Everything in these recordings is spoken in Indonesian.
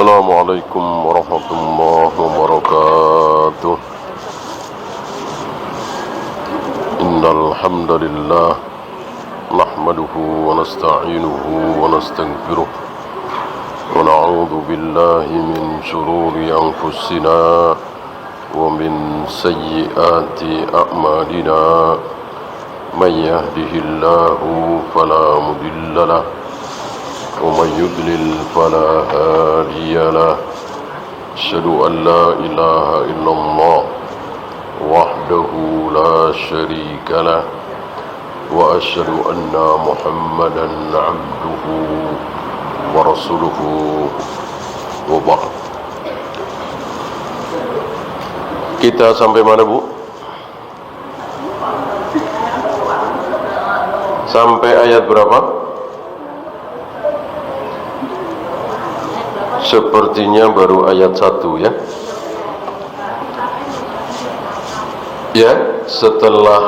Assalamualaikum warahmatullahi wabarakatuh. Innal hamdalillah nahmaduhu wa nasta'inuhu wa nastaghfiruh wa na'udzu billahi min shururi anfusina wa min sayyiati a'malina. May yahdihillahu fala mudilla lahu ومن يضلل فلا هادي له أشهد أن لا إله إلا الله وحده لا شريك له وأشهد أن محمدا عبده ورسوله وبعد. Kita sampai mana, Bu? Sampai ayat berapa? Sepertinya baru ayat 1 ya. Ya, setelah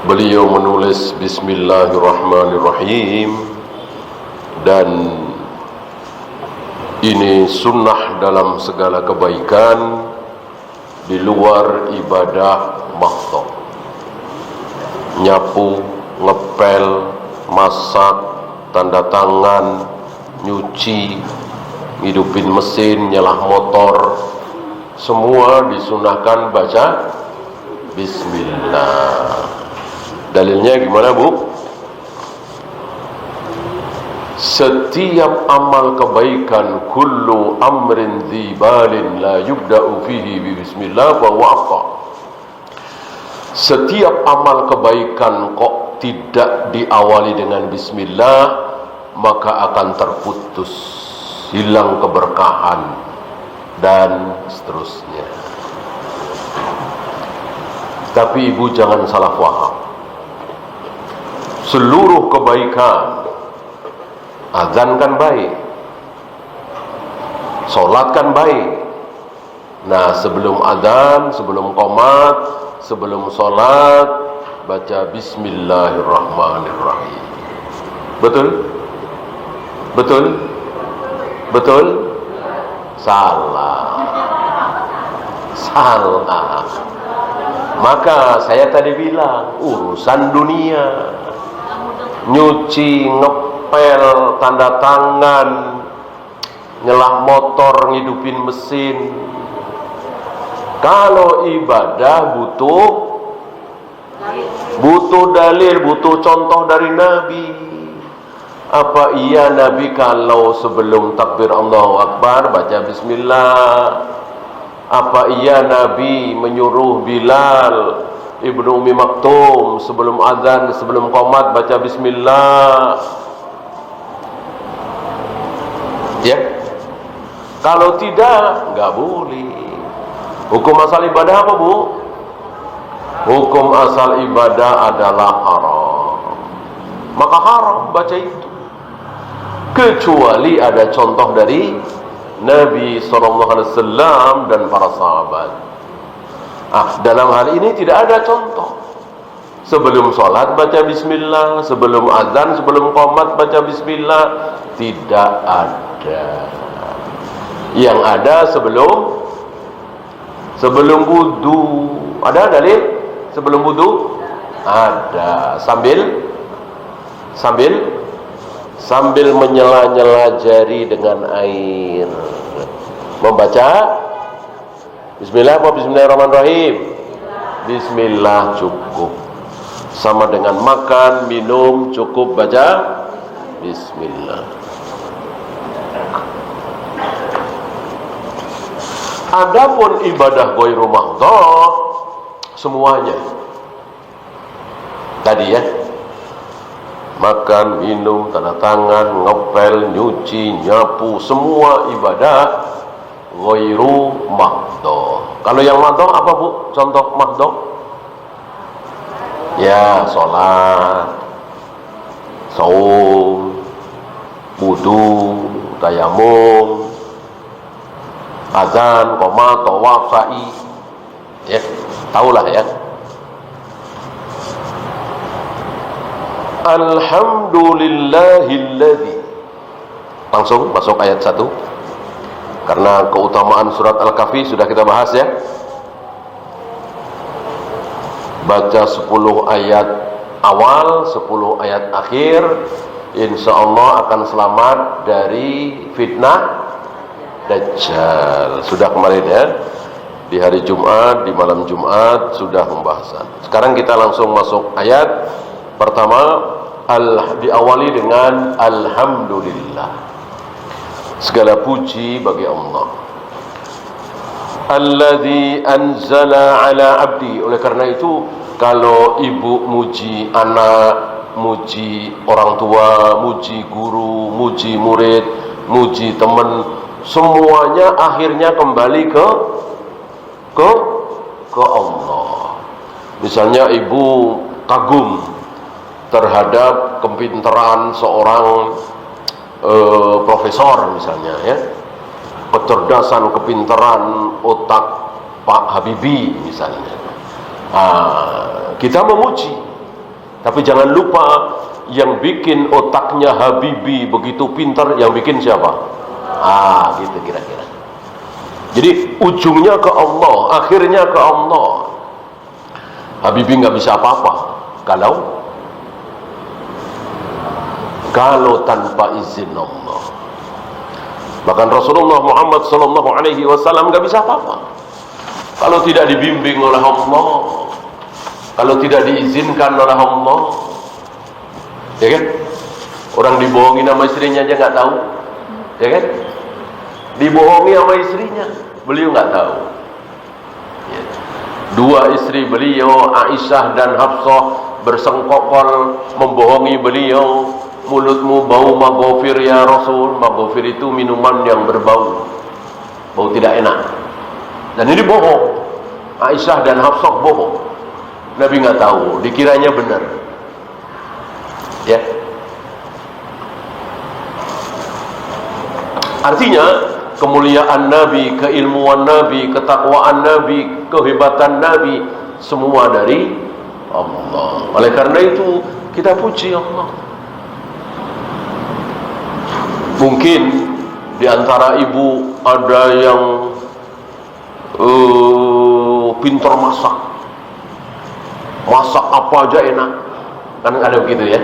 beliau menulis Bismillahirrahmanirrahim, dan ini sunnah dalam segala kebaikan di luar ibadah makhluk. Nyapu, ngepel, masak, tanda tangan, nyuci, hidupin mesin, nyelah motor, semua disunahkan baca Bismillah. Dalilnya gimana, Bu? Setiap amal kebaikan, kullu amrin dzibalin la yubda'u fihi bi bismillah fa huwa afdal. Setiap amal kebaikan kok tidak diawali dengan bismillah, maka akan terputus, hilang keberkahan, dan seterusnya. Tapi ibu jangan salah paham. Seluruh kebaikan, azan kan baik, sholat kan baik. Nah, sebelum azan, sebelum qomat, sebelum sholat, baca Bismillahirrahmanirrahim. Betul? Betul? Betul? Salah. Salah. Maka saya tadi bilang, urusan dunia, nyuci, ngepel, tanda tangan, nyelah motor, ngidupin mesin. Kalau ibadah butuh dalil, butuh contoh dari Nabi. Apa iya Nabi kalau sebelum takbir Allahu Akbar baca bismillah? Apa iya Nabi menyuruh Bilal Ibnu Ummi Maktum sebelum azan, sebelum qomat baca bismillah? Ya. Kalau tidak, enggak boleh. Hukum asal ibadah apa, Bu? Hukum asal ibadah adalah haram. Maka haram baca itu, kecuali ada contoh dari Nabi SAW dan para sahabat. Dalam hal ini tidak ada contoh. Sebelum sholat baca bismillah, sebelum azan, sebelum qomat baca bismillah, tidak ada. Yang ada sebelum wudu. Ada dalil? Sebelum wudu ada. Sambil menyela-nyela jari dengan air, membaca bismillah apa bismillahirrahmanirrahim? Bismillah cukup. Sama dengan makan, minum, cukup baca bismillah. Adapun ibadah ghairu mahdhah, semuanya tadi ya, makan, minum, tanda tangan, ngepel, nyuci, nyapu, semua ibadah ghairu mahdhah. Kalau yang mahdhah apa, Bu? Contoh mahdhah? Ya, sholat, saum, wudu, tayamum, azan, qomat, tawaf, sa'i. Ya, tahulah ya. Alhamdulillahilladzi Langsung masuk ayat 1. Karena keutamaan surat Al-Kahfi sudah kita bahas ya. Baca 10 ayat awal, 10 ayat akhir, insya Allah akan selamat dari fitnah Dajjal. Sudah kemarin ya, di hari Jumat, di malam Jumat sudah pembahasan. Sekarang kita langsung masuk ayat pertama. Diawali dengan Alhamdulillah, segala puji bagi Allah. Alladzi anzala ala abdi. Oleh karena itu, kalau ibu muji anak, muji orang tua, muji guru, muji murid, muji teman, semuanya akhirnya kembali ke Allah. Misalnya ibu kagum terhadap kepintaran seorang profesor misalnya ya, kecerdasan, kepintaran otak Pak Habibie misalnya. Kita memuji, tapi jangan lupa yang bikin otaknya Habibie begitu pintar, yang bikin siapa? Gitu kira-kira. Jadi ujungnya ke Allah, akhirnya ke Allah. Habibie nggak bisa apa-apa kalau tanpa izin Allah. Bahkan Rasulullah Muhammad sallallahu alaihi wasallam enggak bisa apa-apa kalau tidak dibimbing oleh Allah, kalau tidak diizinkan oleh Allah. Ya kan? Orang dibohongi sama istrinya aja enggak tahu. Ya kan? Dibohongi sama istrinya, beliau enggak tahu. Ya. Dua istri beliau, Aisyah dan Hafsah, bersengkokol membohongi beliau. Mulutmu bau maghfir ya Rasul. Maghfir itu minuman yang berbau, bau tidak enak. Dan ini bohong. Aisyah dan Hafsah bohong. Nabi nggak tahu, dikiranya benar. Ya. Artinya kemuliaan Nabi, keilmuan Nabi, ketakwaan Nabi, kehebatan Nabi, semua dari Allah. Oleh karena itu kita puji Allah. Mungkin di antara ibu ada yang pintar masak apa aja enak, kan ada begitu ya.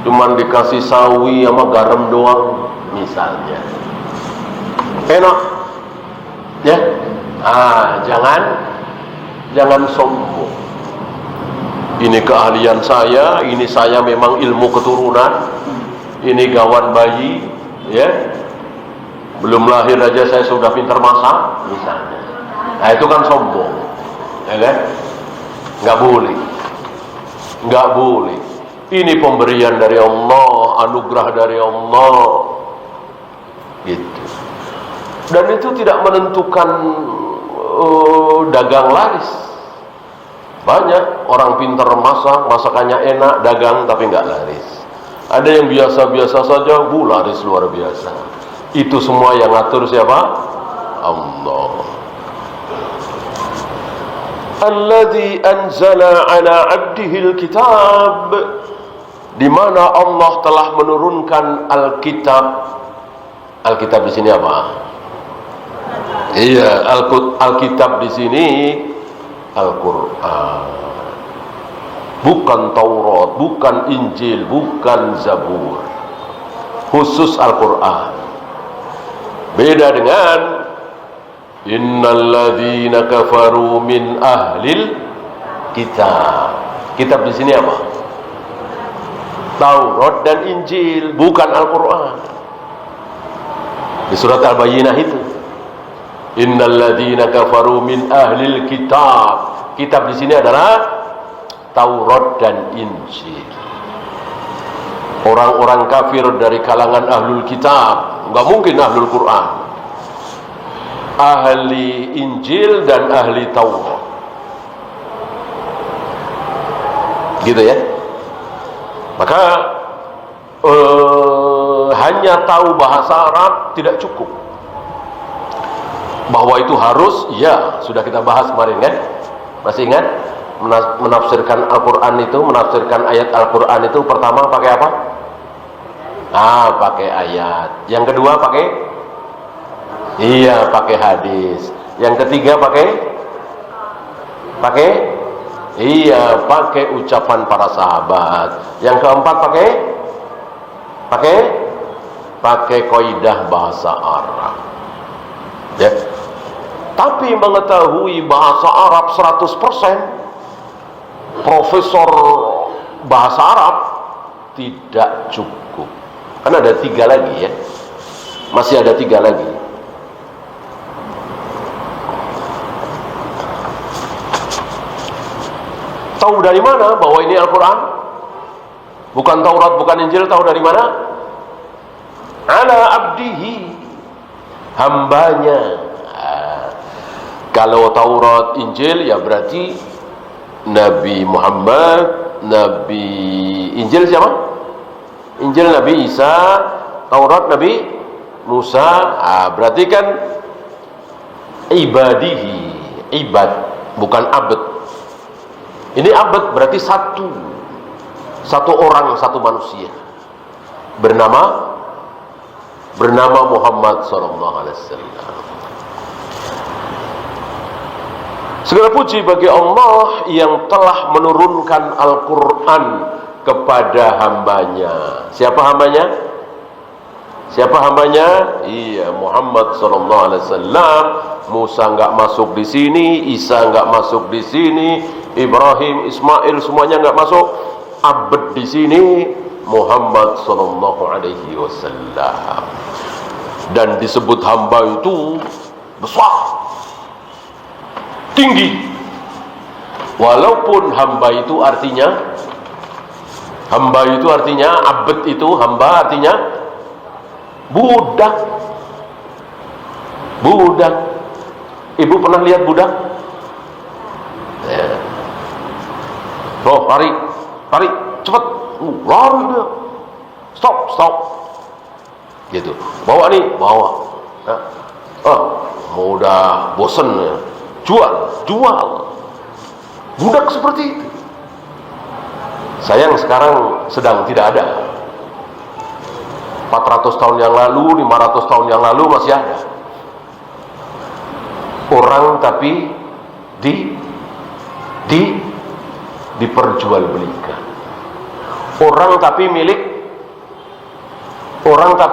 Cuman dikasih sawi sama garam doang misalnya, enak ya. Jangan sombong. Ini keahlian saya, ini saya memang ilmu keturunan, ini gawan bayi ya, belum lahir aja saya sudah pintar masak misalnya. Nah itu kan sombong, ya kan? Nggak boleh. Ini pemberian dari Allah, anugerah dari Allah gitu. Dan itu tidak menentukan dagang laris. Banyak orang pintar masak, masakannya enak, dagang tapi nggak laris. Ada yang biasa-biasa saja, laris luar biasa. Itu semua yang ngatur siapa? Allah. Alladzi anzala ala abdihil kitab, di mana Allah telah menurunkan Alkitab. Alkitab di sini apa? Iya, Alkitab di sini Al-Quran. Bukan Taurat, bukan Injil, bukan Zabur. Khusus Al-Quran. Beda dengan innal ladzina kafaru min ahlil kitab. Kitab di sini apa? Taurat dan Injil, bukan Al-Quran. Di surat Al-Bayyinah itu, innal ladzina kafaru min ahlil kitab. Kitab di sini adalah Taurat dan Injil. Orang-orang kafir dari kalangan ahlul kitab, nggak mungkin ahlul Quran. Ahli Injil dan ahli Taurat, gitu ya. Maka hanya tahu bahasa Arab tidak cukup. Bahwa itu harus, ya sudah kita bahas kemarin kan? Masih ingat? Menafsirkan Al-Quran itu, menafsirkan ayat Al-Quran itu pertama pakai apa? Pakai ayat. Yang kedua pakai pakai hadis. Yang ketiga pakai pakai ucapan para sahabat. Yang keempat pakai kaidah bahasa Arab. Ya. Tapi mengetahui bahasa Arab 100%, profesor bahasa Arab tidak cukup. Kan ada 3 lagi ya. Masih ada 3 lagi. Tahu dari mana bahwa ini Al-Quran? Bukan Taurat, bukan Injil. Tahu dari mana? Ala abdihi, hambanya. Kalau Taurat, Injil, ya berarti Nabi Muhammad, Nabi Injil siapa? Injil Nabi Isa, Taurat Nabi Musa. Berarti kan ibadihi, ibad, bukan abd. Ini abd berarti satu orang, satu manusia bernama Muhammad sallallahu alaihi wasallam. Segala puji bagi Allah yang telah menurunkan Al-Quran kepada hambanya. Siapa hambanya? Iya, Muhammad sallallahu alaihi wasallam. Musa enggak masuk di sini, Isa enggak masuk di sini, Ibrahim, Ismail semuanya enggak masuk. Abd di sini Muhammad sallallahu alaihi wasallam. Dan disebut hamba itu besar, tinggi. Walaupun hamba itu artinya abd itu hamba artinya budak. Ibu pernah lihat budak? Ya. Lari, cepat, lari dia. Stop. Gitu. Bawa. Udah bosen ya. Jual. Budak seperti itu. Sayang sekarang sedang tidak ada. 400 tahun yang lalu, 500 tahun yang lalu masih ada. Orang tapi diperjualbelikan. Orang tapi milik orang.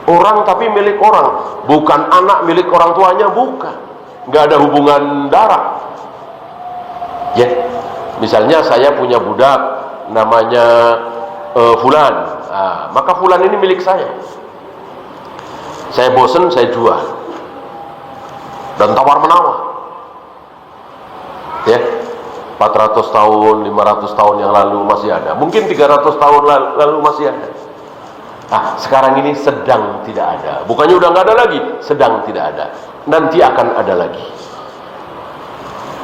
Orang tapi milik orang. Bukan anak milik orang tuanya, bukan. Nggak ada hubungan darah. Ya, misalnya saya punya budak namanya Fulan. Maka Fulan ini milik saya. Saya bosen, saya jual. Dan tawar-menawar. Ya, 400 tahun, 500 tahun yang lalu masih ada. Mungkin 300 tahun lalu masih ada. Sekarang ini sedang tidak ada. Bukannya udah nggak ada lagi, sedang tidak ada. Nanti akan ada lagi.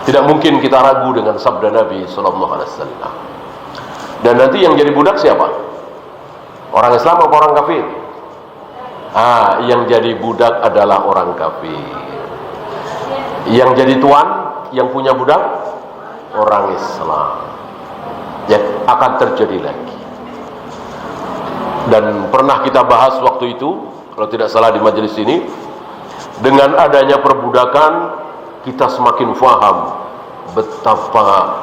Tidak mungkin kita ragu dengan sabda Nabi sallallahu alaihi wasallam. Dan nanti yang jadi budak siapa? Orang Islam atau orang kafir? Yang jadi budak adalah orang kafir. Yang jadi tuan, yang punya budak, orang Islam. Ya, akan terjadi lagi. Dan pernah kita bahas waktu itu, kalau tidak salah di majelis ini, dengan adanya perbudakan, kita semakin faham betapa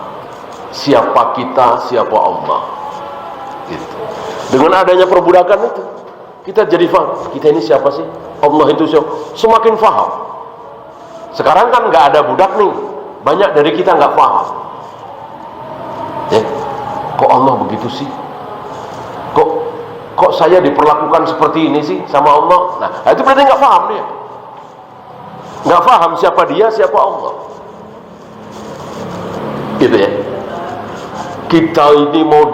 siapa kita, siapa Allah. Gitu. Dengan adanya perbudakan itu, kita jadi faham, kita ini siapa sih? Allah itu siapa? Semakin faham. Sekarang kan nggak ada budak nih, banyak dari kita nggak faham. Kok Allah begitu sih? Kok saya diperlakukan seperti ini sih sama Allah? Nah, itu berarti nggak paham dia. Nggak paham siapa dia, siapa Allah. Gitu ya. Kita ini mau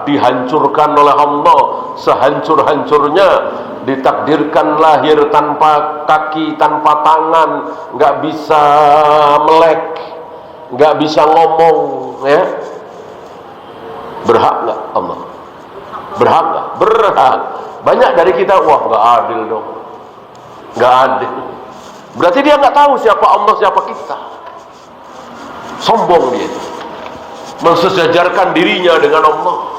dihancurkan oleh Allah sehancur-hancurnya, ditakdirkan lahir tanpa kaki, tanpa tangan, nggak bisa melek, nggak bisa ngomong, ya. Berhak nggak Allah? Berhak nggak? Berhak. Banyak dari kita, wah nggak adil dong, nggak adil. Berarti dia nggak tahu siapa Allah, siapa kita. Sombong dia, mensejajarkan dirinya dengan Allah.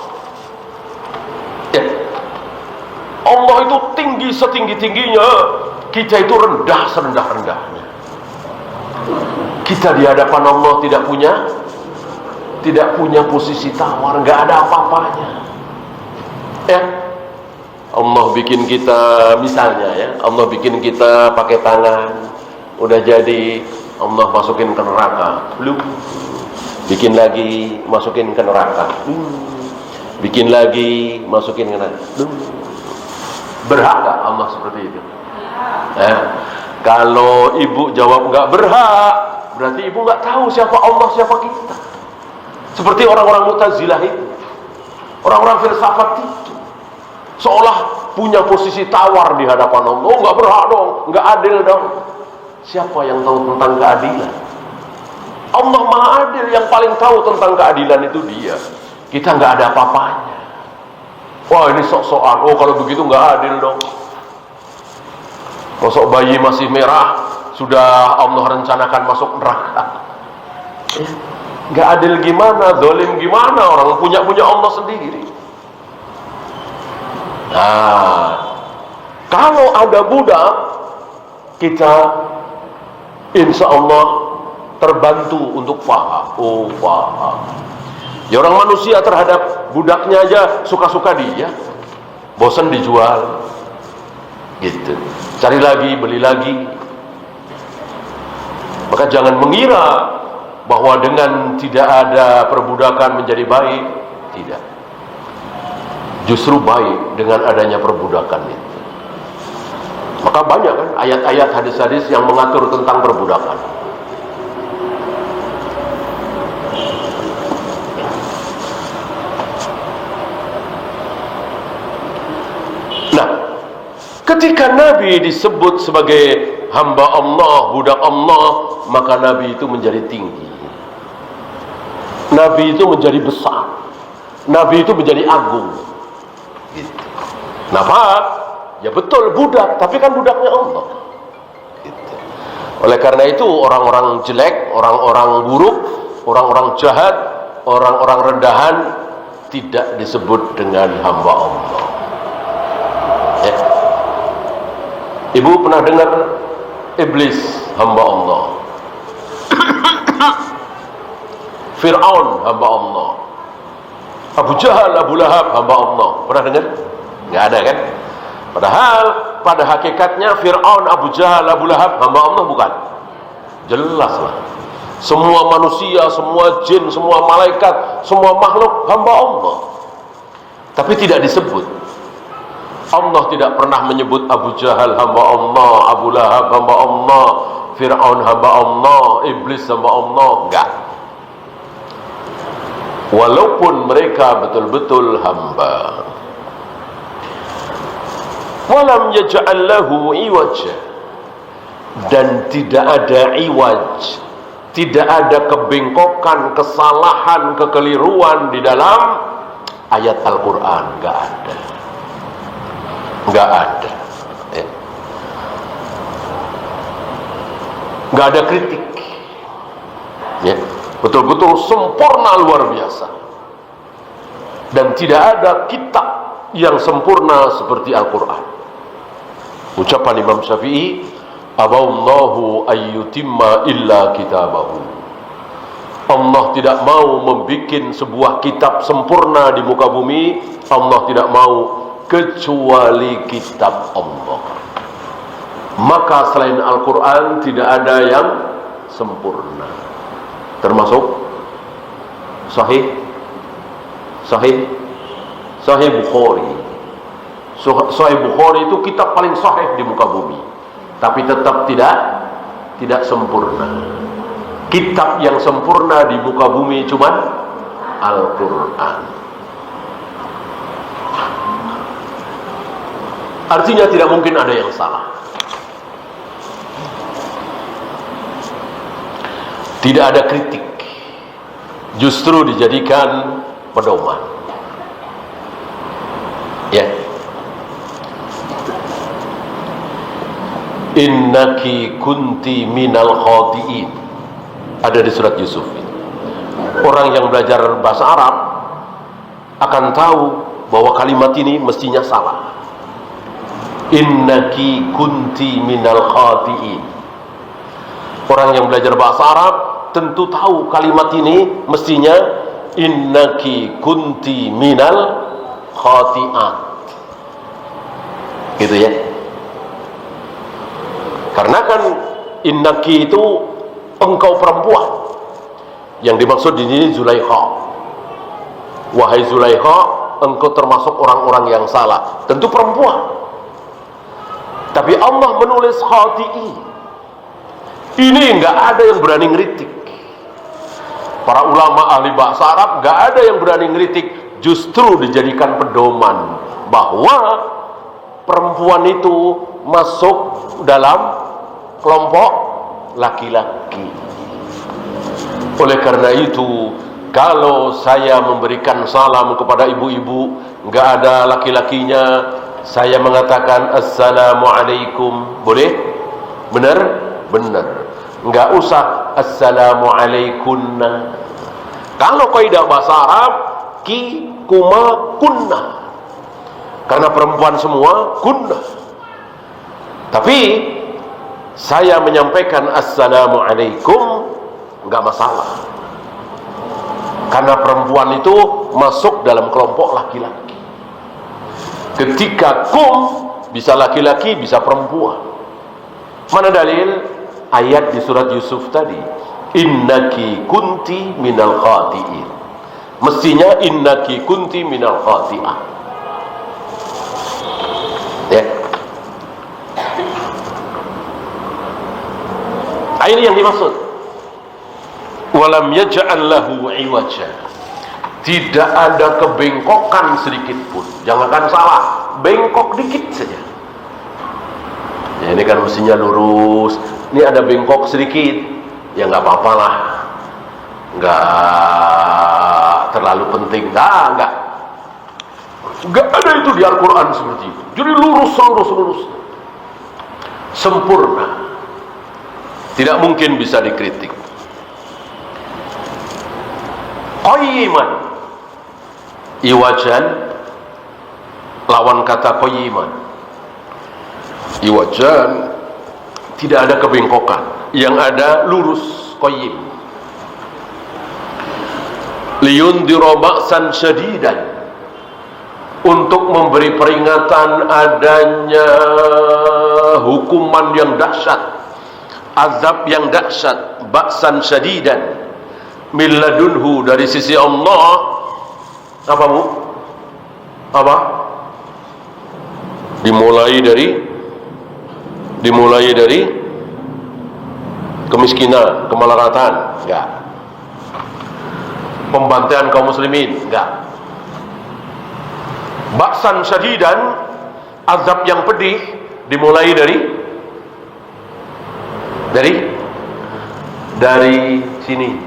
Allah itu tinggi setinggi-tingginya, kita itu rendah serendah-rendahnya. Kita di hadapan Allah tidak punya posisi tawar, nggak ada apa-apanya. Ya, Allah bikin kita, misalnya ya, Allah bikin kita pakai tangan, udah jadi, Allah masukin ke neraka, belum. Bikin lagi, masukin ke neraka, bikin lagi, masukin ke neraka, belum. Berhak gak Allah seperti itu? Kalau ibu jawab nggak berhak, berarti ibu nggak tahu siapa Allah, siapa kita. Seperti orang-orang Mu'tazilah itu, orang-orang filsafat itu, seolah punya posisi tawar di hadapan Allah. Oh, nggak berhak dong, nggak adil dong. Siapa yang tahu tentang keadilan? Allah Maha Adil, yang paling tahu tentang keadilan itu Dia. Kita nggak ada apa-apanya. Wah, ini sok-sokan. Oh, kalau begitu nggak adil dong. Masuk bayi masih merah, sudah Allah rencanakan masuk neraka. Nggak adil gimana, zalim gimana, orang punya Allah sendiri. Nah, kalau ada budak, kita insya Allah terbantu untuk paham. Oh, paham. Ya, orang manusia terhadap budaknya aja suka-suka dia, bosan dijual, gitu. Cari lagi, beli lagi. Maka jangan mengira bahwa dengan tidak ada perbudakan menjadi baik. Tidak. Justru baik dengan adanya perbudakan itu. Maka banyak kan ayat-ayat, hadis-hadis yang mengatur tentang perbudakan. Nah, ketika Nabi disebut sebagai hamba Allah, budak Allah, maka Nabi itu menjadi tinggi. Nabi itu menjadi besar. Nabi itu menjadi agung. Gitu. Kenapa? Ya betul, budak, tapi kan budaknya Allah. Gitu. Oleh karena itu orang-orang jelek, orang-orang buruk, orang-orang jahat, orang-orang rendahan tidak disebut dengan hamba Allah. Ya. Ibu pernah dengar iblis hamba Allah, Fir'aun hamba Allah, Abu Jahal, Abu Lahab hamba Allah. Pernah dengar? Nggak ada kan? Padahal pada hakikatnya Fir'aun, Abu Jahal, Abu Lahab hamba Allah bukan? Jelas lah. Semua manusia, semua jin, semua malaikat, semua makhluk hamba Allah. Tapi tidak disebut. Allah tidak pernah menyebut Abu Jahal hamba Allah, Abu Lahab hamba Allah, Fir'aun hamba Allah, Iblis hamba Allah. Enggak. Walaupun mereka betul-betul hamba. Walam yaj'al lahu iwaja, dan tidak ada iwaj, tidak ada kebengkokan, kesalahan, kekeliruan di dalam ayat Al-Quran. Enggak ada. Enggak ada. Enggak ada kritik. Ya, betul-betul sempurna luar biasa. Dan tidak ada kitab yang sempurna seperti Al-Quran. Ucapan Imam Syafi'i, aballahu ayyutimma illa kitabahu. Allah tidak mau membuat sebuah kitab sempurna di muka bumi. Allah tidak mau kecuali kitab Allah. Maka selain Al-Quran tidak ada yang sempurna. Termasuk Sahih Bukhari. Sahih Bukhari itu kitab paling sahih di muka bumi, tapi tetap tidak sempurna. Kitab yang sempurna di muka bumi cuman Al-Quran. Artinya tidak mungkin ada yang salah. Tidak ada kritik, justru dijadikan pedoman. Ya. Innaki kunti minal khati'in. Ada di surat Yusuf. Orang yang belajar bahasa Arab akan tahu bahwa kalimat ini mestinya salah. innaki kunti minal khati'in. Orang yang belajar bahasa Arab tentu tahu kalimat ini mestinya innaki kunti minal khati'at, gitu ya. Karena kan innaki itu engkau perempuan, yang dimaksud di sini Zulaikha. Wahai Zulaikha, engkau termasuk orang-orang yang salah, tentu perempuan. Tapi Allah menulis khati'i. Ini nggak ada yang berani ngeritik. Para ulama ahli bahasa Arab nggak ada yang berani ngeritik, justru dijadikan pedoman bahwa perempuan itu masuk dalam kelompok laki-laki. Oleh karena itu, kalau saya memberikan salam kepada ibu-ibu nggak ada laki-lakinya, saya mengatakan assalamualaikum, boleh? Benar? Benar. Nggak usah assalamualaikunna. Kalau kaidah bahasa Arab ki, kuma, kunna, karena perempuan semua kunna. Tapi saya menyampaikan assalamualaikum nggak masalah, karena perempuan itu masuk dalam kelompok laki-laki. Ketika kum bisa laki-laki bisa perempuan. Mana dalil? Ayat di surat Yusuf tadi, innaki kunti minal khati'in. Mestinya innaki kunti minal khati'ah, ya. Ini yang dimaksud walam yaj'al lahu iwaja. Tidak ada kebengkokan sedikit pun. Jangankan salah, bengkok dikit saja. Ya, ini kan mestinya lurus. Ini ada bengkok sedikit, ya nggak apa-apa lah, nggak terlalu penting. Nggak ada itu di Al-Quran seperti itu. Jadi lurus, sempurna, tidak mungkin bisa dikritik. Qayyiman, iwajan, lawan kata qayyiman. Iwajan, tidak ada kebengkokan, yang ada lurus, qayyim. Liyundhira ba'san syadidan, untuk memberi peringatan adanya hukuman yang dahsyat, azab yang dahsyat, ba'san syadidan min ladunhu, dari sisi Allah. Apa Bu? Apa? Dimulai dari kemiskinan, kemelaratan, enggak. Pembantaian kaum muslimin, enggak. Ba'san syadidan, azab yang pedih, dimulai dari sini.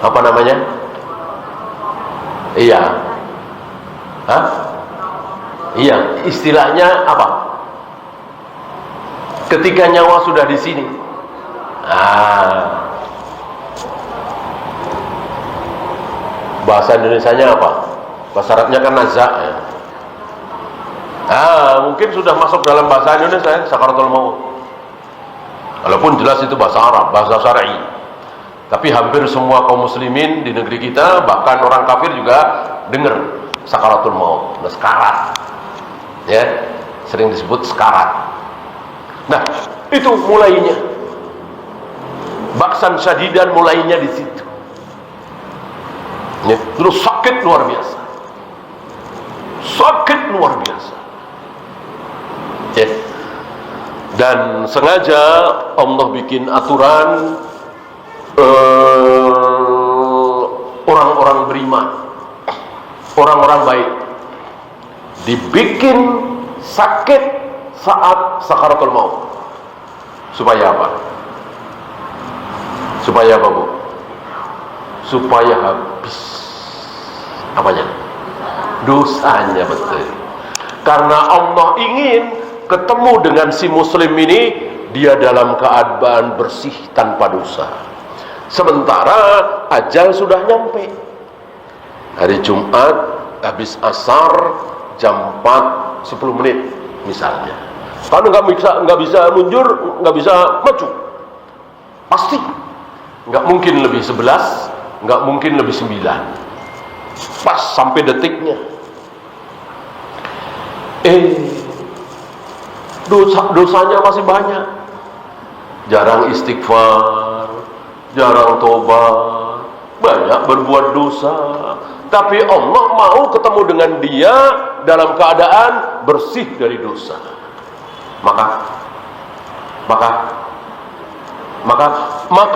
Apa namanya? Iya. Hah? Iya, istilahnya apa? Ketika nyawa sudah di sini. Bahasa Indonesianya apa? Bahasa Arabnya kan nazak ya. Mungkin sudah masuk dalam bahasa Indonesia, sakaratul maut. Walaupun jelas itu bahasa Arab, bahasa syar'i. Tapi hampir semua kaum muslimin di negeri kita, bahkan orang kafir juga dengar sakaratul maut, sekarat. Ya, sering disebut sekarat. Nah, itu mulainya. Ba'san syadidan mulainya di situ. Ya, terus sakit luar biasa. Sakit luar biasa. Ya. Dan sengaja Allah bikin aturan orang-orang beriman, orang-orang baik, dibikin sakit saat sakaratul maut. Supaya apa? Supaya apa Bu? Supaya habis apanya? Dosanya, betul. Karena Allah ingin ketemu dengan si muslim ini, dia dalam keadaan bersih tanpa dosa. Sementara ajal sudah nyampe. Hari Jumat habis asar jam 4 10 menit misalnya. Kalau nggak bisa mundur, nggak bisa maju, pasti nggak mungkin lebih 11, nggak mungkin lebih 9, pas sampai detiknya. Dosanya masih banyak, jarang istighfar, jarang tobat, banyak berbuat dosa. Tapi Allah mau ketemu dengan dia dalam keadaan bersih dari dosa. Maka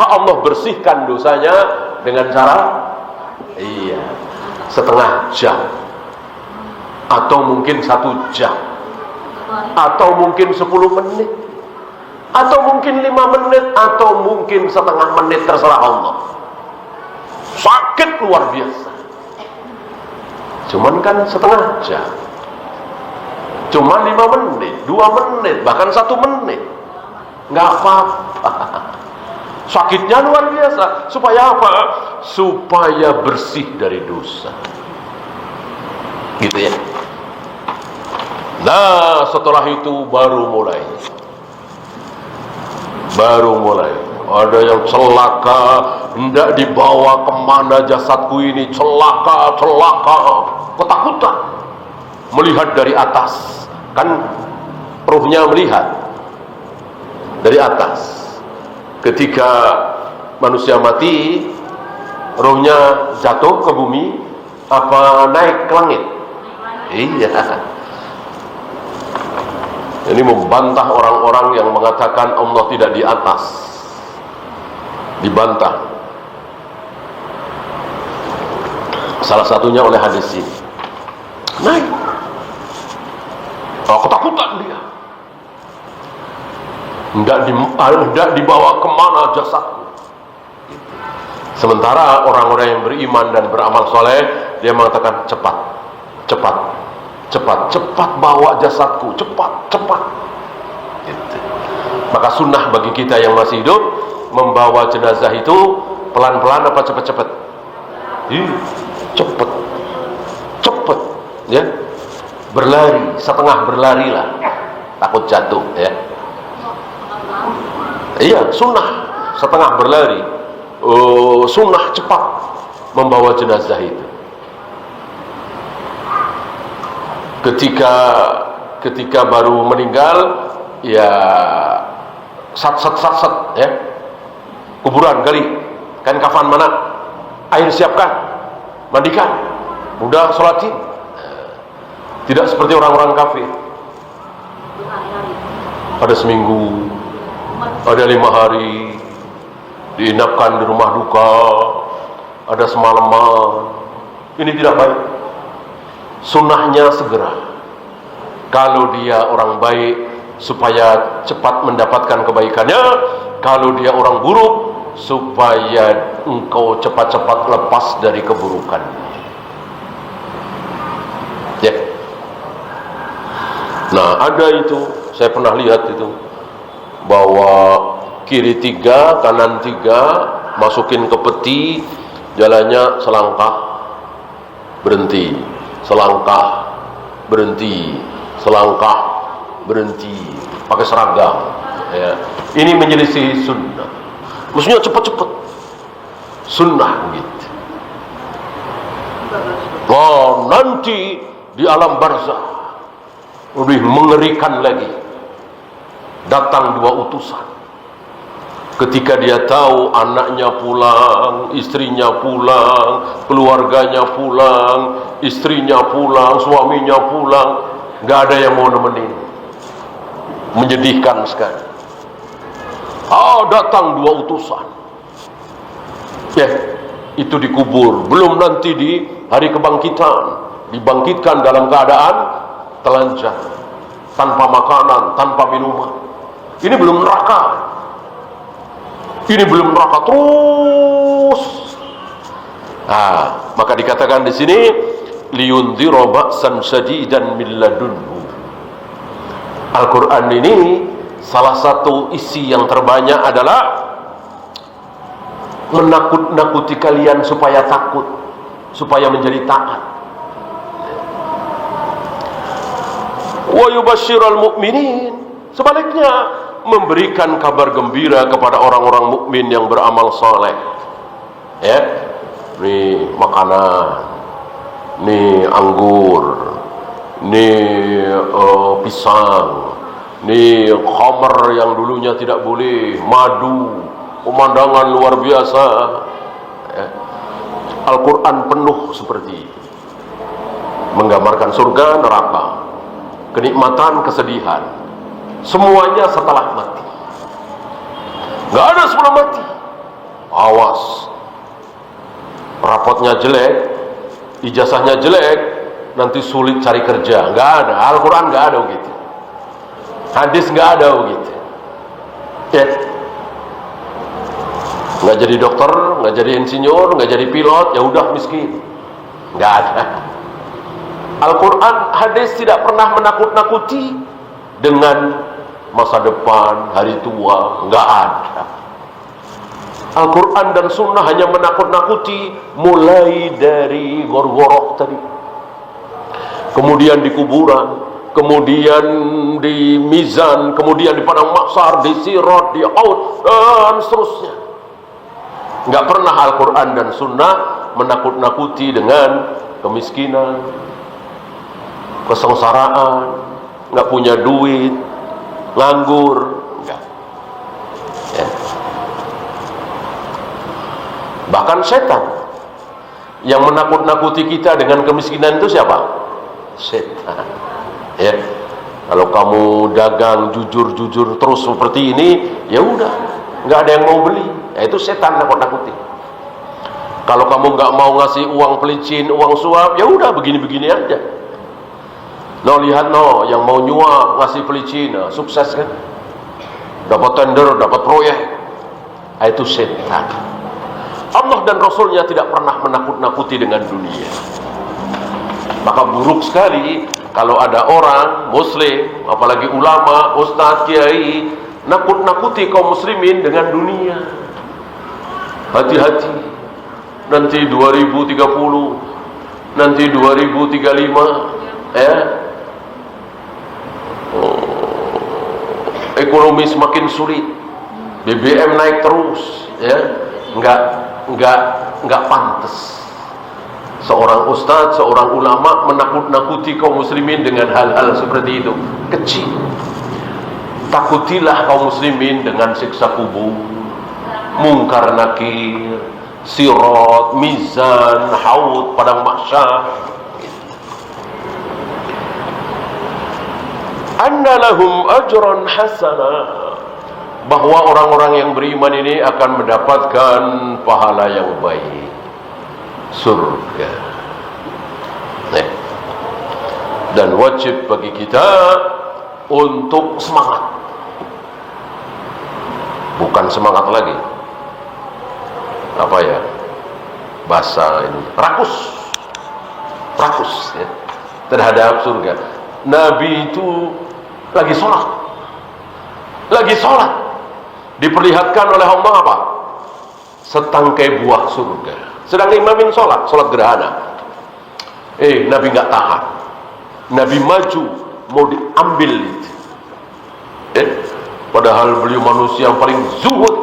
Allah bersihkan dosanya dengan cara setengah jam, atau mungkin 1 jam, atau mungkin 10 menit, atau mungkin 5 menit, atau mungkin setengah menit, terserah Allah. Sakit luar biasa, cuman kan setengah jam, cuma 5 menit, 2 menit, bahkan 1 menit, nggak apa-apa. Sakitnya luar biasa. Supaya apa? Supaya bersih dari dosa, gitu ya. Nah, setelah itu baru mulai. Ada yang celaka, hendak dibawa kemana jasadku ini, celaka, ketakutan, melihat dari atas, kan ruhnya melihat dari atas. Ketika manusia mati, ruhnya jatuh ke bumi apa naik ke langit? Iya. Ini membantah orang-orang yang mengatakan Allah tidak di atas. Dibantah. Salah satunya oleh hadis ini. Naik. Ketakutan dia. Hendak dibawa kemana jasadku. Sementara orang-orang yang beriman dan beramal soleh, dia mengatakan cepat bawa jasadku, cepat. Gitu. Maka sunnah bagi kita yang masih hidup, membawa jenazah itu pelan-pelan apa cepet-cepet? Cepet, ya. Berlari, setengah berlari lah, takut jatuh, ya. Iya, sunnah setengah berlari, sunnah cepat membawa jenazah itu. Ketika baru meninggal, ya sat ya, kuburan gali, kan kafan mana, air siapkan, mandikan, udah sholatin. Tidak seperti orang-orang kafir, ada seminggu, ada 5 hari, diinapkan di rumah duka, ada semalaman. Ini tidak baik. Sunnahnya segera. Kalau dia orang baik, supaya cepat mendapatkan kebaikannya. Kalau dia orang buruk, supaya engkau cepat-cepat lepas dari keburukan. Ya. Nah, ada itu, saya pernah lihat itu, bahwa kiri 3, kanan 3, masukin ke peti, jalannya selangkah, berhenti, selangkah, berhenti, selangkah, berhenti, pakai seragam, ya. Ini menyelisih sunnah. Maksudnya cepat-cepat, sunnah gitu. Oh, nanti di alam barzah lebih mengerikan lagi. Datang 2 utusan. Ketika dia tahu anaknya pulang, istrinya pulang, keluarganya pulang, istrinya pulang, suaminya pulang, nggak ada yang mau nemenin. Menyedihkan sekali. Datang 2 utusan. Ya, itu dikubur. Belum nanti di hari kebangkitan, dibangkitkan dalam keadaan telanjang, tanpa makanan, tanpa minuman. Ini belum neraka. Ini belum neraka terus. Maka dikatakan di sini liyundhira ba'san shadidan min ladunhu. Al-Qur'an ini salah satu isi yang terbanyak adalah menakut-nakuti kalian supaya takut, supaya menjadi taat. Wa yubashsyiral mu'minin, sebaliknya memberikan kabar gembira kepada orang-orang mukmin yang beramal saleh. Ya, nih makanan, nih anggur, nih pisang, nih khamr yang dulunya tidak boleh, madu, pemandangan luar biasa. Ya. Al-Quran penuh seperti itu, menggambarkan surga, neraka, kenikmatan, kesedihan, semuanya setelah mati. Nggak ada sebelum mati. Awas, rapotnya jelek, ijazahnya jelek, nanti sulit cari kerja. Nggak ada. Al-Quran nggak ada begitu, hadis nggak ada begitu. Ya, nggak jadi dokter, nggak jadi insinyur, nggak jadi pilot, ya udah miskin. Nggak ada. Al-Quran, hadis tidak pernah menakut-nakuti dengan masa depan, hari tua. Nggak ada. Al-Quran dan Sunnah hanya menakut-nakuti mulai dari gor-gorok tadi, kemudian di kuburan, kemudian di mizan, kemudian di padang mahsyar, di sirat, di haud, dan seterusnya. Nggak pernah Al-Quran dan Sunnah menakut-nakuti dengan kemiskinan, kesengsaraan, nggak punya duit, nganggur. Enggak. Ya. Bahkan setan yang menakut-nakuti kita dengan kemiskinan itu siapa? Setan. Ya. Kalau kamu dagang jujur-jujur terus seperti ini, ya udah, nggak ada yang mau beli. Ya, itu setan nakut-nakuti. Kalau kamu nggak mau ngasih uang pelicin, uang suap, ya udah begini-begini aja. No, lihat no, yang mau nyuap ngasih pelicin, nah, sukses kan? Dapat tender, dapat proyek. Nah, itu setan. Allah dan Rasulnya tidak pernah menakut-nakuti dengan dunia. Maka buruk sekali kalau ada orang Muslim, apalagi ulama, ustadz, kiai, nakut-nakuti kaum muslimin dengan dunia. Hati-hati, nanti 2030, nanti 2035, ya, ekonomi semakin sulit, BBM naik terus, ya, nggak pantas seorang ustadz, seorang ulama menakut-nakuti kaum muslimin dengan hal-hal seperti itu. Kecil. Takutilah kaum muslimin dengan siksa kubur, mungkar nakir, sirat, mizan, haud, padang mahsyar. Anna lahum ajran hasana, bahwa orang-orang yang beriman ini akan mendapatkan pahala yang baik, surga. Dan wajib bagi kita untuk semangat, bukan semangat lagi apa ya, bahasa ini, rakus ya, terhadap surga. Nabi itu lagi sholat, diperlihatkan oleh Allah apa? Setangkai buah surga. Sedang imamin sholat gerhana. Nabi nggak tahan. Nabi maju mau diambil itu. Padahal beliau manusia yang paling zuhud.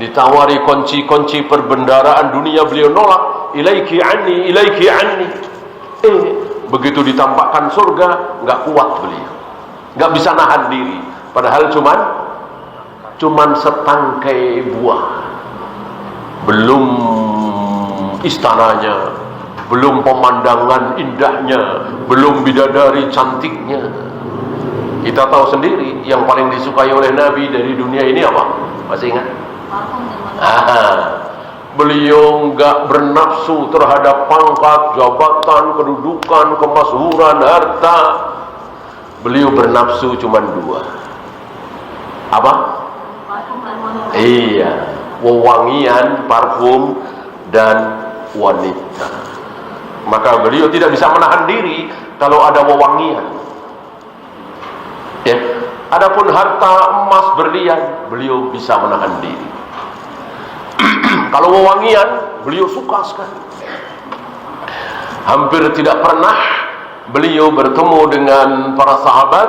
Ditawari kunci-kunci perbendaraan dunia, beliau nolak. Ilaiki anni, ilaiki anni. Begitu ditampakkan surga, nggak kuat beliau, nggak bisa nahan diri. Padahal cuman setangkai buah, belum istananya, belum pemandangan indahnya, belum bidadari cantiknya. Kita tahu sendiri yang paling disukai oleh Nabi dari dunia ini apa? Masih ingat? Beliau enggak bernafsu terhadap pangkat, jabatan, kedudukan, kemasyhuran, harta. Beliau bernafsu cuma dua. Apa? Iya, wewangian, parfum, dan wanita. Maka beliau tidak bisa menahan diri kalau ada wewangian. Ya. Adapun harta, emas, berlian, beliau bisa menahan diri. Kalau wewangian, beliau suka sekali. Hampir tidak pernah beliau bertemu dengan para sahabat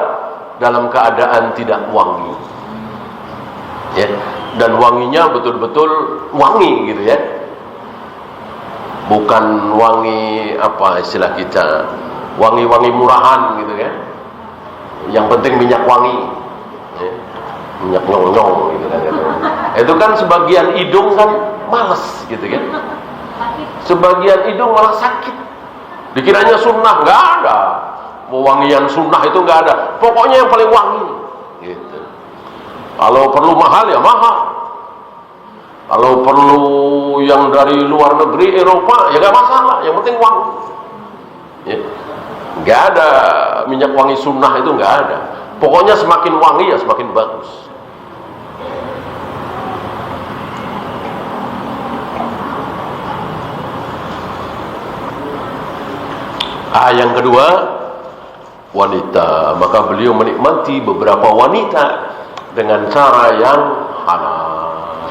dalam keadaan tidak wangi, ya, dan wanginya betul-betul wangi gitu ya, bukan wangi apa istilah kita, wangi-wangi murahan gitu ya, yang penting minyak wangi, ya. Minyak nyong-nyong gitu kan. Itu kan sebagian hidung kan males gitu kan, sebagian hidung malah sakit, dikiranya sunnah. Nggak ada wangian sunnah, itu nggak ada, pokoknya yang paling wangi gitu. Kalau perlu mahal ya mahal, kalau perlu yang dari luar negeri, Eropa, ya nggak masalah, yang penting wangi ya. Nggak ada minyak wangi sunnah, itu nggak ada, pokoknya semakin wangi ya semakin bagus. Yang kedua, wanita. Maka beliau menikmati beberapa wanita dengan cara yang halal.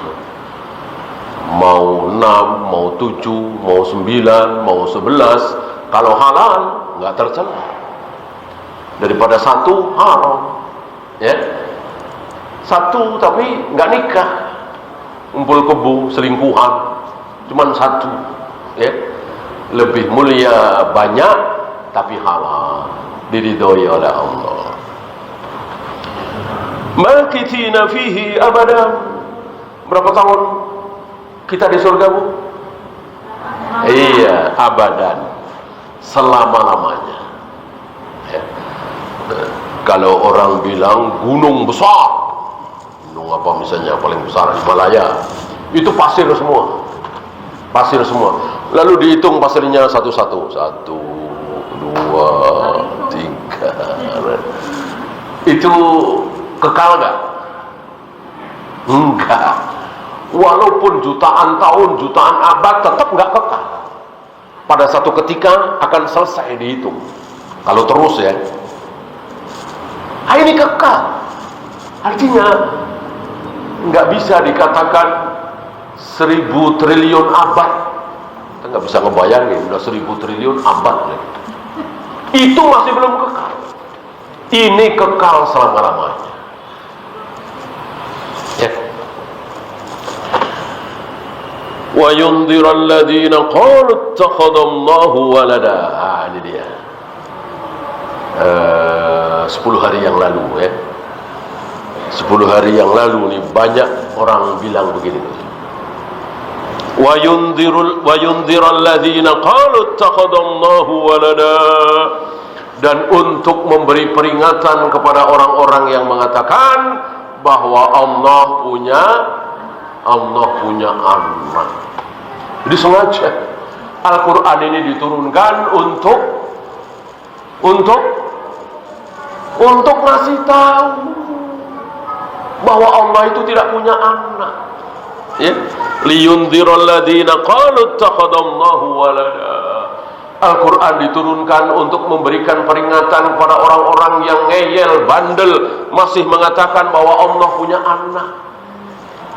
Mau 6, mau 7, mau 9, mau 11, kalau halal nggak tercela. Daripada satu haram, ya. Satu tapi nggak nikah, kumpul kebo, selingkuhan, cuman satu, ya. Lebih mulia banyak tapi halal, diridhoi oleh Allah. Makithina fihi abadan. Berapa tahun kita di surga, Bu? Iya, abadan, selama-lamanya ya. Kalau orang bilang gunung besar, gunung apa misalnya paling besar, Himalaya, itu pasir semua, pasir semua. Lalu dihitung pasirnya satu-satu, 1, 2, 3. Itu kekal nggak? Enggak. Walaupun jutaan tahun, jutaan abad, tetap nggak kekal. Pada satu ketika akan selesai dihitung. Kalau terus ya. Ini kekal. Artinya nggak bisa dikatakan 1000 triliun abad. Kita nggak bisa ngebayangin udah 1000 triliun abad lagi. Itu masih belum kekal. Ini kekal selama-lamanya. Ya. Wa yundhiral ladzina qalu ittakhadallahu walada. Ini dia. 10 hari yang lalu ya. 10 hari yang lalu nih banyak orang bilang begini. Wa yundhiral ladzina qalu ittakhadallahu walada, dan untuk memberi peringatan kepada orang-orang yang mengatakan bahwa Allah punya anak. Jadi sengaja Al-Quran ini diturunkan untuk ngasih tahu bahwa Allah itu tidak punya anak. Ya, liyundhiral ladzina qalu ittakhadallahu walada. Al-Quran diturunkan untuk memberikan peringatan kepada orang-orang yang ngeyel, bandel, masih mengatakan bahwa Allah punya anak.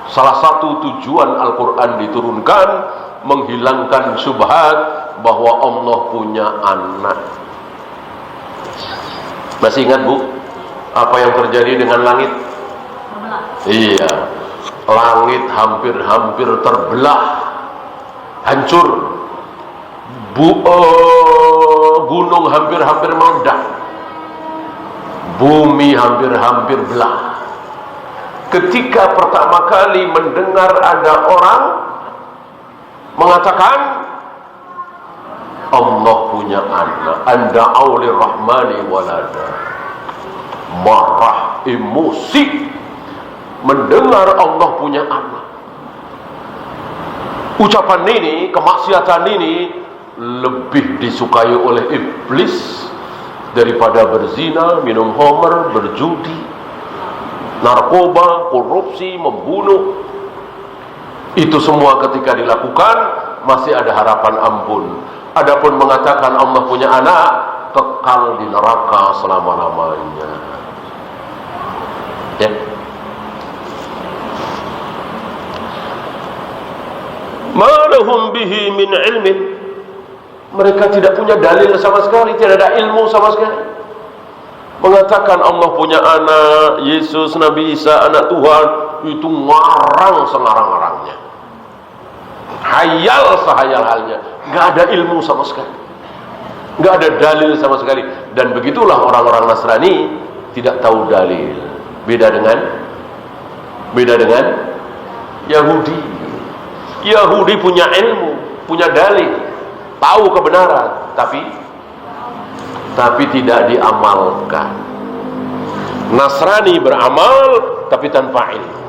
Salah satu tujuan Al-Quran diturunkan menghilangkan syubhat bahwa Allah punya anak. Masih ingat, Bu, apa yang terjadi dengan langit? Iya, langit hampir terbelah, hancur. Gunung hampir meledak, bumi hampir belah. Ketika pertama kali mendengar ada orang mengatakan Allah punya anak, anda aulir rahmani walada, marah, emosi mendengar Allah punya anak. Ucapan ini, kemaksiatan ini lebih disukai oleh iblis daripada berzina, minum khamr, berjudi, narkoba, korupsi, membunuh. Itu semua ketika dilakukan masih ada harapan ampun. Adapun mengatakan Allah punya anak, kekal di neraka selama-lamanya. Ya. Ma lahum bihi min ilmin. Mereka tidak punya dalil sama sekali, tidak ada ilmu sama sekali. Mengatakan Allah punya anak, Yesus, Nabi Isa, anak Tuhan, itu ngarang sengarang-ngarangnya. Hayal sehayal-halnya, nggak ada ilmu sama sekali, nggak ada dalil sama sekali. Dan begitulah orang-orang Nasrani, tidak tahu dalil. Beda dengan Yahudi. Yahudi punya ilmu, punya dalil, tahu kebenaran, tapi tidak diamalkan. Nasrani beramal tapi tanpa ilmu.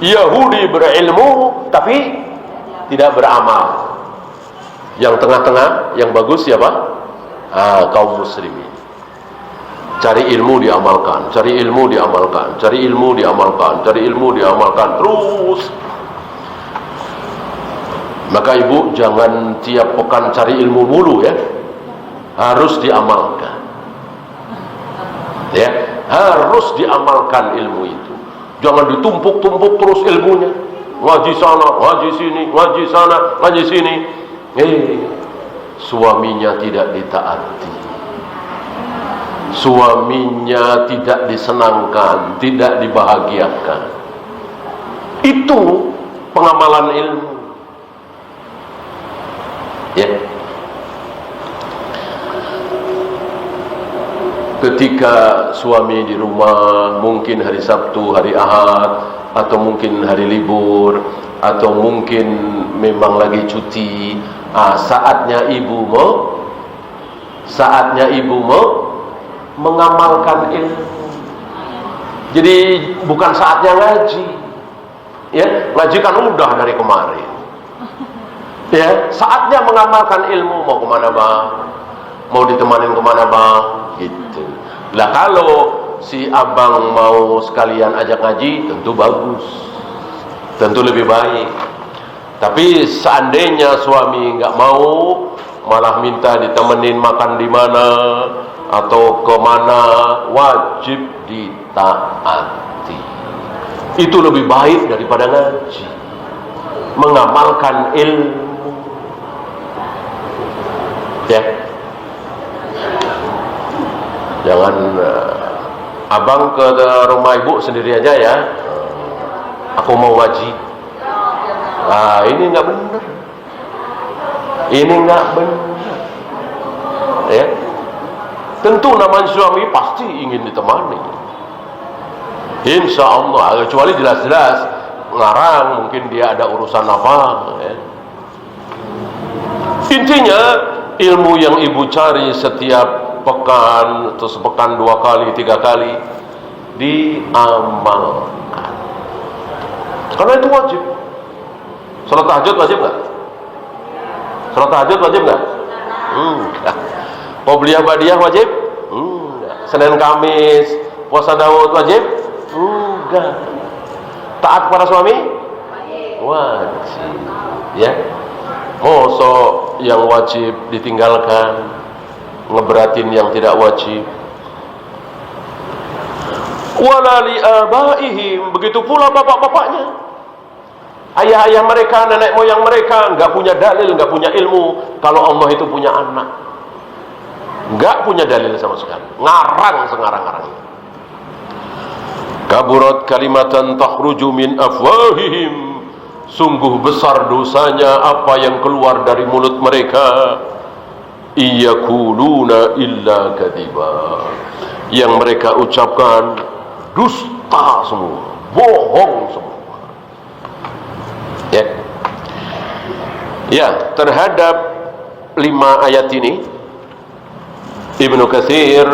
Yahudi berilmu tapi tidak beramal. Yang tengah-tengah, yang bagus siapa? Kaum muslimin. Cari ilmu diamalkan, cari ilmu diamalkan, cari ilmu diamalkan, cari ilmu diamalkan terus. Maka ibu jangan tiap pekan cari ilmu mulu ya. Harus diamalkan. Ya, harus diamalkan ilmu itu. Jangan ditumpuk-tumpuk terus ilmunya. Ngaji sana, ngaji sini, ngaji sana, ngaji sini. Suaminya tidak ditaati. Suaminya tidak disenangkan, tidak dibahagiakan. Itu pengamalan ilmu. Ya. Ketika suami di rumah, mungkin hari Sabtu, hari Ahad, atau mungkin hari libur, atau mungkin memang lagi cuti, saatnya ibu mau mengamalkan ilmu. Jadi bukan saatnya ngaji. Ya, ngaji kan udah dari kemarin. Ya, saatnya mengamalkan ilmu. Mau kemana bang? Mau ditemanin kemana bang? Gitu. Lah kalau si abang mau sekalian ajak ngaji, tentu bagus, tentu lebih baik. Tapi seandainya suami nggak mau, malah minta ditemenin makan di mana atau kemana, wajib ditaati. Itu lebih baik daripada ngaji. Mengamalkan ilmu. Ya, jangan abang ke rumah ibu sendiri aja ya. Aku mau ngaji. Ini nggak benar. Ini nggak benar. Ya, tentu namanya suami pasti ingin ditemani. Insya Allah, kecuali jelas-jelas ngarang, mungkin dia ada urusan apa. Ya. Intinya ilmu yang ibu cari setiap pekan atau sepekan 2 kali 3 kali diamalkan, karena itu wajib. Salat tahajud wajib nggak? Salat tahajud wajib nggak? Enggak. Qobliyah ba'diyah wajib? Enggak. Senin Kamis puasa Daud wajib? Enggak. Taat kepada suami? Wajib. Ya. Mosok yang wajib ditinggalkan, ngeberatin yang tidak wajib. Wala li abaihim, begitu pula bapak-bapaknya. Ayah-ayah mereka, nenek moyang mereka nggak punya dalil, nggak punya ilmu kalau Allah itu punya anak. Nggak punya dalil sama sekali. Ngarang sengarang-ngarangnya. Kaburat kalimatan takhruju min afwahihim. Sungguh besar dosanya apa yang keluar dari mulut mereka. Iyakuluna illa kadiba. Yang mereka ucapkan dusta semua, bohong semua. Ya, terhadap 5 ayat ini Ibnu Katsir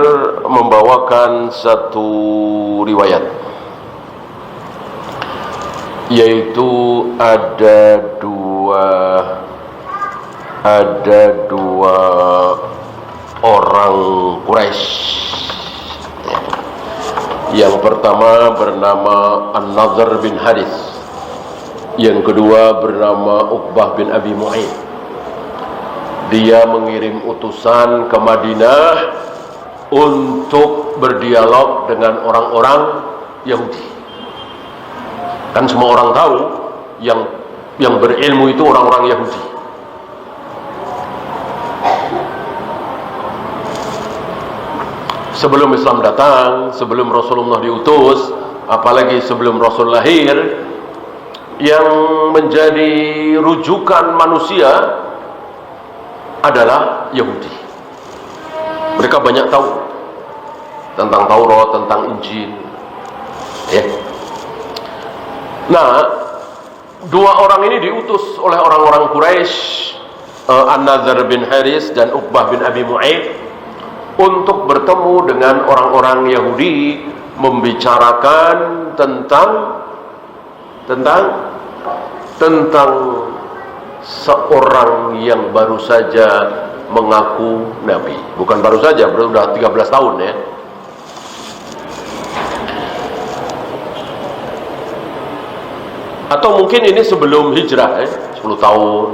membawakan satu riwayat, yaitu ada dua orang Quraisy. Yang pertama bernama An-Nadhr bin Harits, yang kedua bernama Uqbah bin Abi Mu'ayyid. Dia mengirim utusan ke Madinah untuk berdialog dengan orang-orang Yahudi. Kan semua orang tahu yang berilmu itu orang-orang Yahudi. sebelum Islam datang, sebelum Rasulullah diutus, apalagi sebelum Rasul lahir, yang menjadi rujukan manusia adalah Yahudi. Mereka banyak tahu tentang Taurat, tentang Injil, ya. Nah, dua orang ini diutus oleh orang-orang Quraisy, An-Nadhr bin Haris dan Uqbah bin Abi Mu'ayth, untuk bertemu dengan orang-orang Yahudi, membicarakan tentang seorang yang baru saja mengaku Nabi. Bukan baru saja, sudah 13 tahun ya. Atau mungkin ini sebelum hijrah ya, 10 tahun,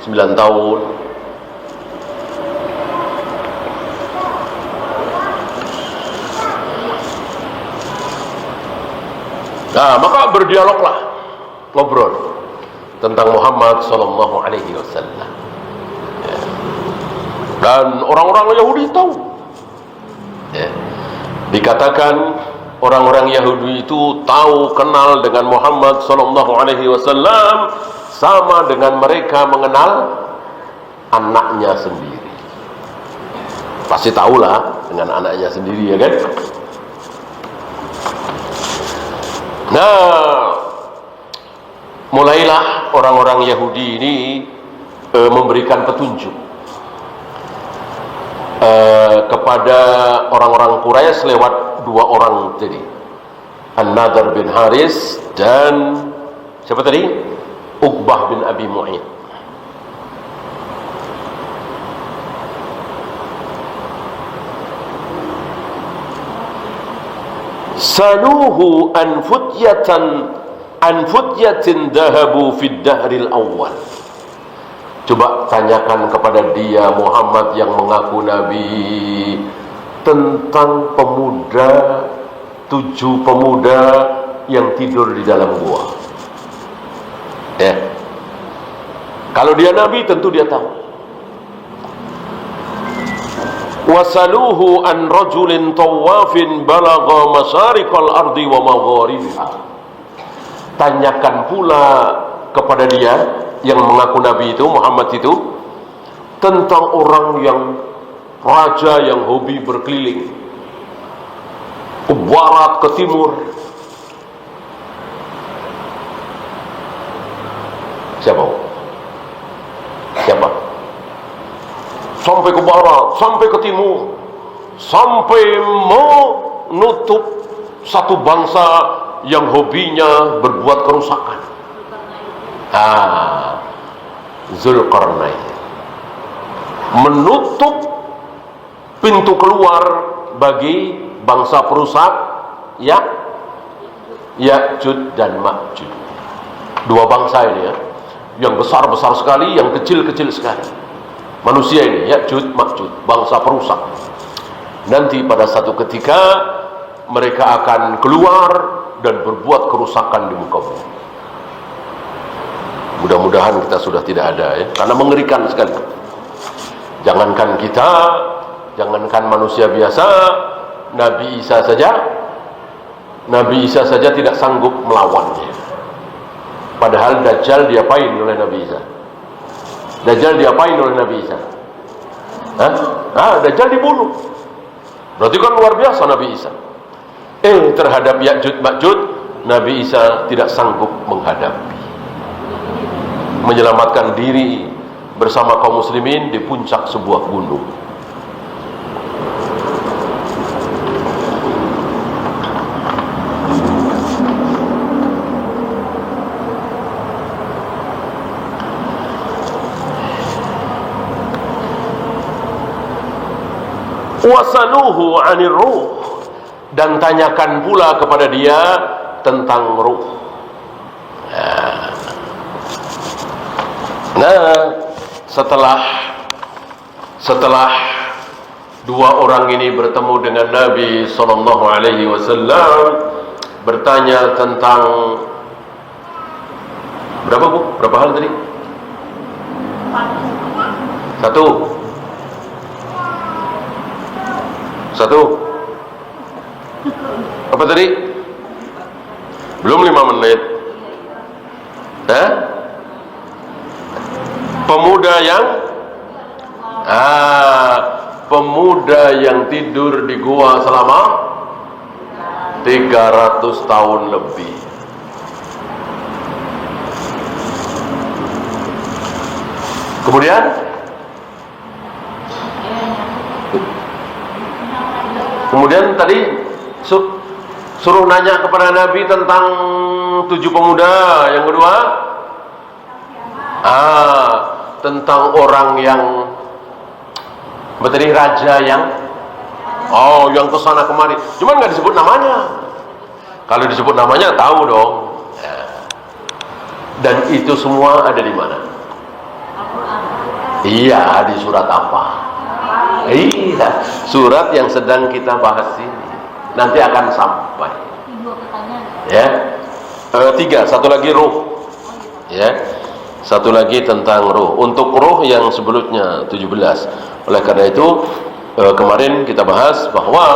9 tahun. Nah, maka berdialoglah, ngobrol tentang Muhammad sallallahu alaihi wasallam. Ya. Dan orang-orang Yahudi tahu. Ya. Dikatakan orang-orang Yahudi itu tahu, kenal dengan Muhammad sallallahu alaihi wasallam sama dengan mereka mengenal anaknya sendiri. Pasti tahulah dengan anaknya sendiri, ya kan? Nah, mulailah orang-orang Yahudi ini memberikan petunjuk kepada orang-orang Quraisy lewat dua orang tadi, An-Nadhr bin Haris dan siapa tadi? Uqbah bin Abi Mu'ayth. Saluhu an futyatin dahabu fid dahril awal. Coba tanyakan kepada dia, Muhammad yang mengaku Nabi, tentang pemuda, 7 pemuda yang tidur di dalam gua. Ya. Kalau dia Nabi tentu dia tahu. Wasaluhu an rajulin tawafin balagha masyariqal ardi wa magharibiha. Tanyakan pula kepada dia yang mengaku Nabi itu, Muhammad itu, tentang orang yang raja yang hobi berkeliling ke barat, ke timur. Siapa? Sampai ke barat, sampai ke timur, sampai menutup satu bangsa yang hobinya berbuat kerusakan. Zulkarnain menutup pintu keluar bagi bangsa perusak, Ya'juj dan Ma'juj. Dua bangsa ini ya, yang besar-besar sekali, yang kecil-kecil sekali. Manusia ini, Ya'juj Ma'juj, bangsa perusak. Nanti pada satu ketika mereka akan keluar dan berbuat kerusakan di muka bumi. Mudah-mudahan kita sudah tidak ada ya, karena mengerikan sekali. Jangankan kita, jangankan manusia biasa, Nabi Isa saja tidak sanggup melawannya. Padahal Dajjal diapain oleh Nabi Isa? Dajjal diapain oleh Nabi Isa? Dajjal dibunuh. Berarti kan luar biasa Nabi Isa. Terhadap Ya'juj Ma'juj, Nabi Isa tidak sanggup menghadapi. Menyelamatkan diri bersama kaum muslimin di puncak sebuah gunung. Wasaluhu 'anir ruh, dan tanyakan pula kepada dia tentang ruh. Nah, setelah dua orang ini bertemu dengan Nabi sallallahu alaihi wasallam, bertanya tentang berapa hal tadi? Satu. Apa tadi? Belum 5 menit. Pemuda yang tidur di gua selama 300 tahun lebih. Kemudian tadi suruh nanya kepada Nabi tentang 7 pemuda. Yang kedua, tentang orang yang tadi raja yang kesana kemari. Cuman nggak disebut namanya. Kalau disebut namanya tahu dong. Dan itu semua ada di mana? Iya, di surat apa? Iya, surat yang sedang kita bahas ini. Nanti akan sampai. Ya. 3, satu lagi ruh. Ya. Satu lagi tentang ruh. Untuk ruh yang sebelumnya 17. Oleh karena itu kemarin kita bahas bahwa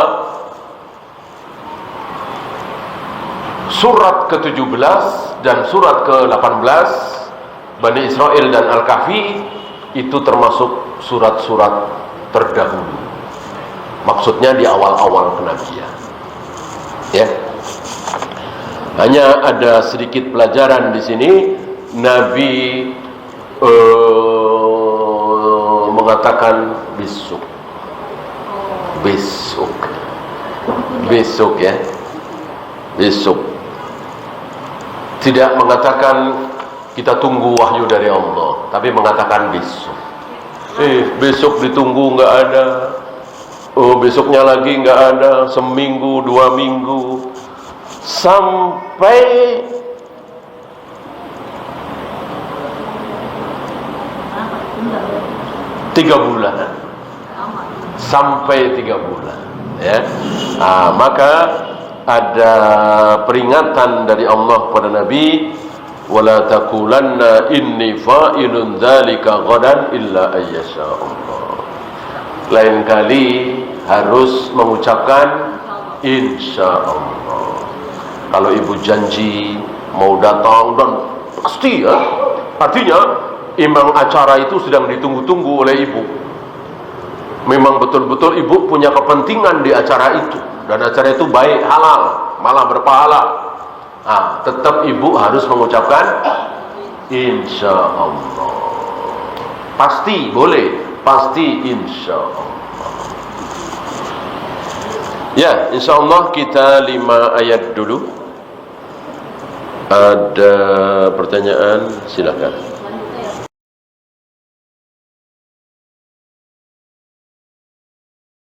surat ke-17 dan surat ke-18 Bani Israel dan Al-Kahfi itu termasuk surat-surat terdahulu. Maksudnya di awal-awal kenabian. Ya. Hanya ada sedikit pelajaran di sini. Nabi mengatakan besok ya, besok. Tidak mengatakan kita tunggu wahyu dari Allah, tapi mengatakan besok. Besok ditunggu nggak ada. Besoknya lagi nggak ada. Seminggu, 2 minggu, sampai tiga bulan, sampai 3 bulan, ya. Maka ada peringatan dari Allah kepada Nabi, wala taqulanna inni fa'ilun dzalika ghadan illa ayyasha Allah. Lain kali harus mengucapkan insya Allah. Kalau ibu janji mau datang, dan pasti ya, artinya imam acara itu sedang ditunggu-tunggu oleh ibu. Memang betul-betul ibu punya kepentingan di acara itu, dan acara itu baik, halal, malah berpahala. Tetap ibu harus mengucapkan insya Allah. Pasti boleh, pasti insya Allah. Ya, insya Allah kita 5 ayat dulu. Ada pertanyaan? Silakan.